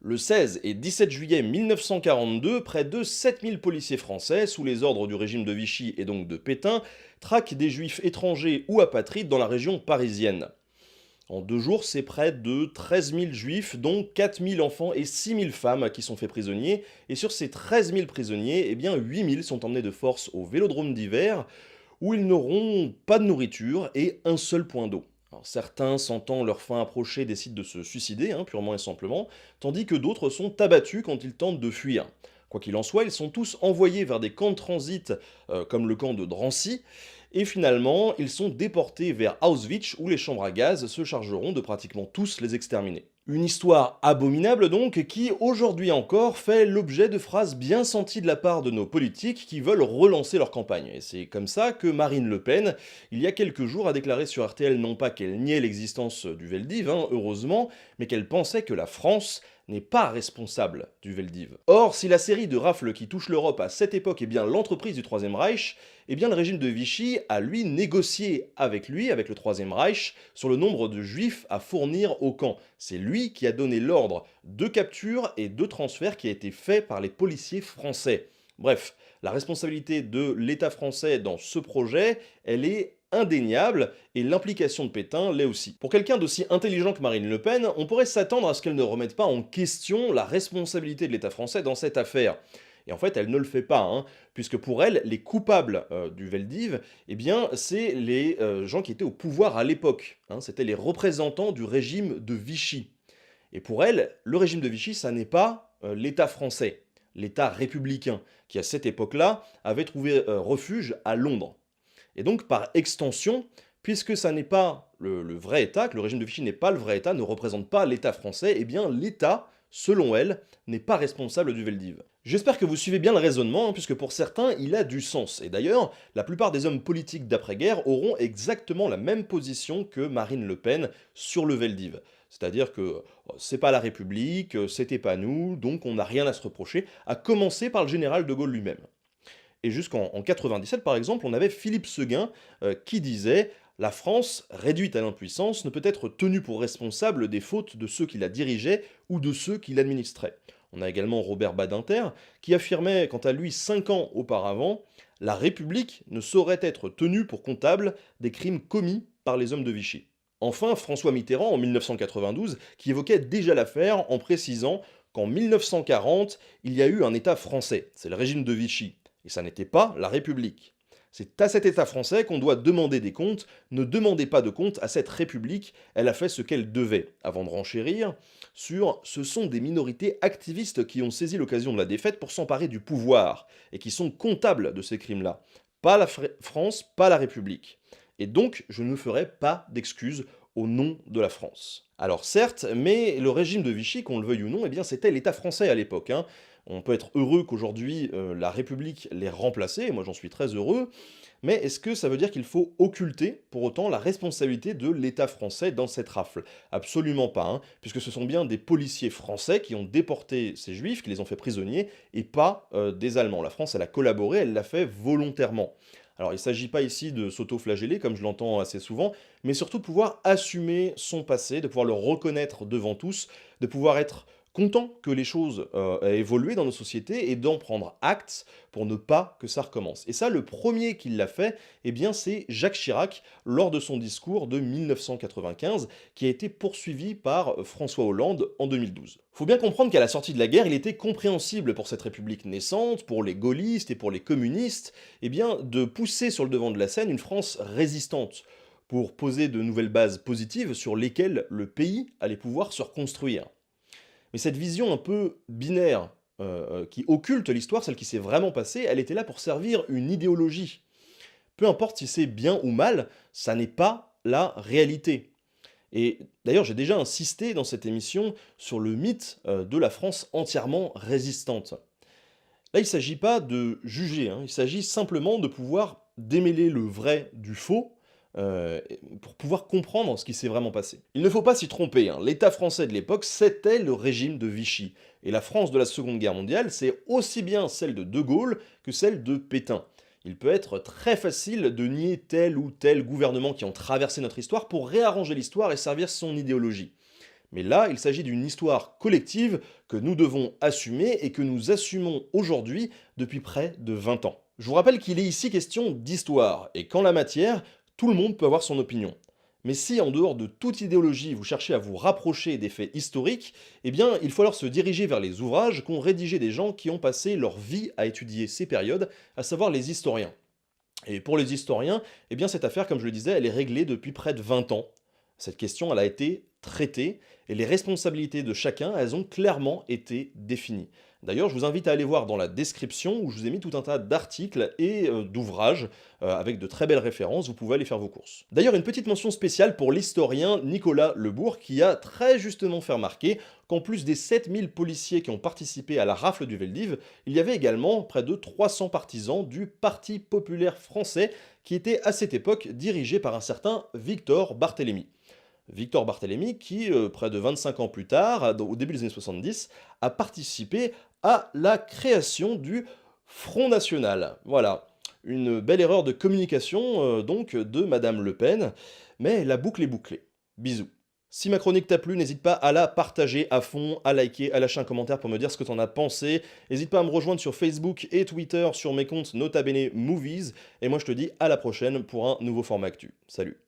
Le 16 et 17 juillet 1942, près de 7000 policiers français, sous les ordres du régime de Vichy et donc de Pétain, traquent des juifs étrangers ou apatrides dans la région parisienne. En 2 jours, c'est près de 13 000 juifs, dont 4 000 enfants et 6 000 femmes qui sont faits prisonniers. Et sur ces 13 000 prisonniers, eh bien 8 000 sont emmenés de force au Vélodrome d'hiver, où ils n'auront pas de nourriture et un seul point d'eau. Alors, certains, sentant leur fin approcher, décident de se suicider, purement et simplement, tandis que d'autres sont abattus quand ils tentent de fuir. Quoi qu'il en soit, ils sont tous envoyés vers des camps de transit, comme le camp de Drancy, et finalement, ils sont déportés vers Auschwitz, où les chambres à gaz se chargeront de pratiquement tous les exterminer. Une histoire abominable donc, qui aujourd'hui encore fait l'objet de phrases bien senties de la part de nos politiques qui veulent relancer leur campagne. Et c'est comme ça que Marine Le Pen, il y a quelques jours, a déclaré sur RTL non pas qu'elle niait l'existence du Veldiv, heureusement, mais qu'elle pensait que la France n'est pas responsable du Veldiv. Or, si la série de rafles qui touche l'Europe à cette époque est bien l'entreprise du Troisième Reich, eh bien le régime de Vichy a lui négocié avec le Troisième Reich, sur le nombre de juifs à fournir au camp. C'est lui qui a donné l'ordre de capture et de transfert qui a été fait par les policiers français. Bref, la responsabilité de l'État français dans ce projet, elle est indéniable, et l'implication de Pétain l'est aussi. Pour quelqu'un d'aussi intelligent que Marine Le Pen, on pourrait s'attendre à ce qu'elle ne remette pas en question la responsabilité de l'État français dans cette affaire. Et en fait, elle ne le fait pas, puisque pour elle, les coupables du Veldiv, eh bien, c'est les gens qui étaient au pouvoir à l'époque. C'était les représentants du régime de Vichy. Et pour elle, le régime de Vichy, ça n'est pas l'État français, l'État républicain, qui à cette époque-là avait trouvé refuge à Londres. Et donc, par extension, puisque ça n'est pas le vrai État, que le régime de Vichy n'est pas le vrai État, ne représente pas l'État français, eh bien l'État, selon elle, n'est pas responsable du Veldiv. J'espère que vous suivez bien le raisonnement, puisque pour certains, il a du sens. Et d'ailleurs, la plupart des hommes politiques d'après-guerre auront exactement la même position que Marine Le Pen sur le Veldiv. C'est-à-dire que c'est pas la République, c'était pas nous, donc on n'a rien à se reprocher, à commencer par le général de Gaulle lui-même. Et jusqu'en 97, par exemple, on avait Philippe Séguin qui disait la France, réduite à l'impuissance, ne peut être tenue pour responsable des fautes de ceux qui la dirigeaient ou de ceux qui l'administraient. On a également Robert Badinter qui affirmait, quant à lui, 5 ans auparavant, la République ne saurait être tenue pour comptable des crimes commis par les hommes de Vichy. Enfin, François Mitterrand, en 1992, qui évoquait déjà l'affaire en précisant qu'en 1940, il y a eu un État français, c'est le régime de Vichy, et ça n'était pas la République. C'est à cet État français qu'on doit demander des comptes. Ne demandez pas de comptes à cette République, elle a fait ce qu'elle devait. Avant de renchérir sur ce sont des minorités activistes qui ont saisi l'occasion de la défaite pour s'emparer du pouvoir, et qui sont comptables de ces crimes-là. Pas la France, pas la République. Et donc, je ne ferai pas d'excuses au nom de la France. Alors certes, mais le régime de Vichy, qu'on le veuille ou non, eh bien c'était l'État français à l'époque. On peut être heureux qu'aujourd'hui la République l'ait remplacé, et moi j'en suis très heureux, mais est-ce que ça veut dire qu'il faut occulter pour autant la responsabilité de l'État français dans cette rafle? Absolument pas, puisque ce sont bien des policiers français qui ont déporté ces juifs, qui les ont fait prisonniers, et pas des Allemands. La France, elle a collaboré, elle l'a fait volontairement. Alors il ne s'agit pas ici de s'auto-flageller, comme je l'entends assez souvent, mais surtout de pouvoir assumer son passé, de pouvoir le reconnaître devant tous, de pouvoir être content que les choses aient évolué dans nos sociétés et d'en prendre acte pour ne pas que ça recommence. Et ça, le premier qui l'a fait, eh bien, c'est Jacques Chirac lors de son discours de 1995, qui a été poursuivi par François Hollande en 2012. Faut bien comprendre qu'à la sortie de la guerre, il était compréhensible pour cette République naissante, pour les gaullistes et pour les communistes, eh bien, de pousser sur le devant de la scène une France résistante pour poser de nouvelles bases positives sur lesquelles le pays allait pouvoir se reconstruire. Mais cette vision un peu binaire, qui occulte l'histoire, celle qui s'est vraiment passée, elle était là pour servir une idéologie. Peu importe si c'est bien ou mal, ça n'est pas la réalité. Et d'ailleurs, j'ai déjà insisté dans cette émission sur le mythe de la France entièrement résistante. Là, il ne s'agit pas de juger, il s'agit simplement de pouvoir démêler le vrai du faux, heu, pour pouvoir comprendre ce qui s'est vraiment passé. Il ne faut pas s'y tromper, l'État français de l'époque, c'était le régime de Vichy. Et la France de la Seconde Guerre mondiale, c'est aussi bien celle de De Gaulle que celle de Pétain. Il peut être très facile de nier tel ou tel gouvernement qui ont traversé notre histoire pour réarranger l'histoire et servir son idéologie. Mais là, il s'agit d'une histoire collective que nous devons assumer et que nous assumons aujourd'hui depuis près de 20 ans. Je vous rappelle qu'il est ici question d'histoire, et qu'en la matière, tout le monde peut avoir son opinion. Mais si, en dehors de toute idéologie, vous cherchez à vous rapprocher des faits historiques, eh bien, il faut alors se diriger vers les ouvrages qu'ont rédigés des gens qui ont passé leur vie à étudier ces périodes, à savoir les historiens. Et pour les historiens, eh bien cette affaire, comme je le disais, elle est réglée depuis près de 20 ans. Cette question, elle a été traitée, et les responsabilités de chacun, elles ont clairement été définies. D'ailleurs, je vous invite à aller voir dans la description où je vous ai mis tout un tas d'articles et d'ouvrages avec de très belles références, vous pouvez aller faire vos courses. D'ailleurs, une petite mention spéciale pour l'historien Nicolas Lebourg qui a très justement fait remarquer qu'en plus des 7000 policiers qui ont participé à la rafle du Veldiv, il y avait également près de 300 partisans du Parti populaire français qui était à cette époque dirigé par un certain Victor Barthélemy. Victor Barthélemy qui, près de 25 ans plus tard, au début des années 70, a participé à la création du Front National. Voilà, une belle erreur de communication donc de Madame Le Pen, mais la boucle est bouclée. Bisous. Si ma chronique t'a plu, n'hésite pas à la partager à fond, à liker, à lâcher un commentaire pour me dire ce que t'en as pensé. N'hésite pas à me rejoindre sur Facebook et Twitter sur mes comptes Nota Bene Movies. Et moi je te dis à la prochaine pour un nouveau format actu. Salut.